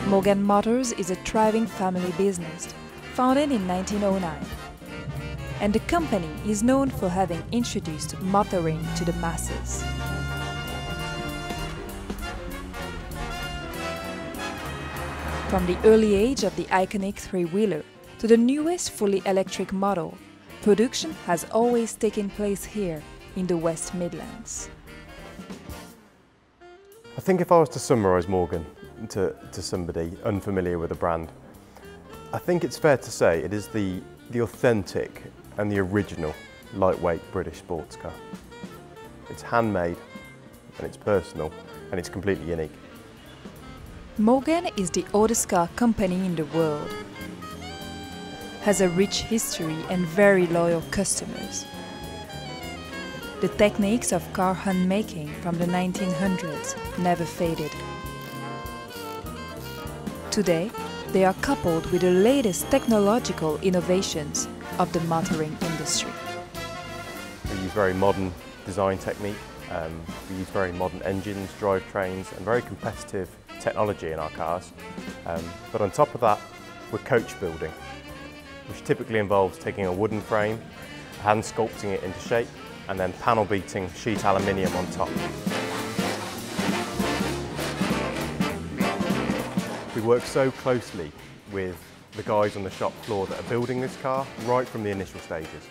Morgan Motors is a thriving family business, founded in 1909. And the company is known for having introduced motoring to the masses. From the early age of the iconic three-wheeler to the newest fully electric model, production has always taken place here in the West Midlands. I think if I was to summarise Morgan to somebody unfamiliar with the brand, I think it's fair to say it is the authentic and the original lightweight British sports car. It's handmade and it's personal and it's completely unique. Morgan is the oldest car company in the world, has a rich history and very loyal customers. The techniques of car handmaking from the 1900s never faded. Today, they are coupled with the latest technological innovations of the motoring industry. We use very modern design technique, we use very modern engines, drivetrains and very competitive technology in our cars. But on top of that, we're coach building, which typically involves taking a wooden frame, hand sculpting it into shape, and then panel beating sheet aluminium on top. We work so closely with the guys on the shop floor that are building this car right from the initial stages.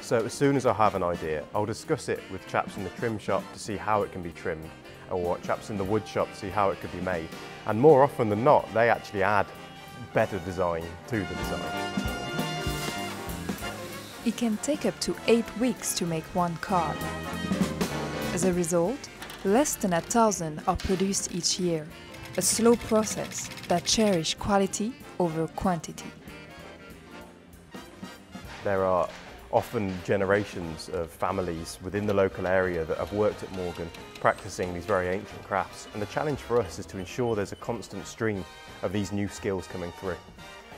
So as soon as I have an idea, I'll discuss it with chaps in the trim shop to see how it can be trimmed, or chaps in the wood shop to see how it could be made. And more often than not, they actually add better design to the design. It can take up to 8 weeks to make one car. As a result, less than 1,000 are produced each year, a slow process that cherishes quality over quantity. There are often generations of families within the local area that have worked at Morgan practicing these very ancient crafts, and the challenge for us is to ensure there's a constant stream of these new skills coming through.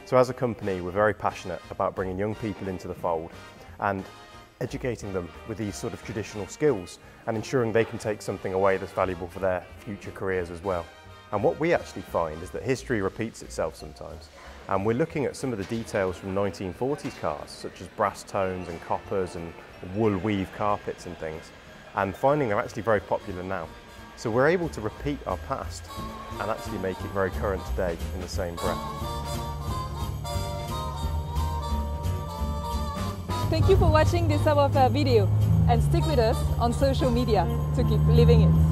So as a company, we're very passionate about bringing young people into the fold and educating them with these sort of traditional skills and ensuring they can take something away that's valuable for their future careers as well. And what we actually find is that history repeats itself sometimes. And we're looking at some of the details from 1940s cars, such as brass tones and coppers and wool weave carpets and things, and finding they're actually very popular now. So we're able to repeat our past and actually make it very current today in the same breath. Thank you for watching this savoir-faire video, and stick with us on social media to keep living it.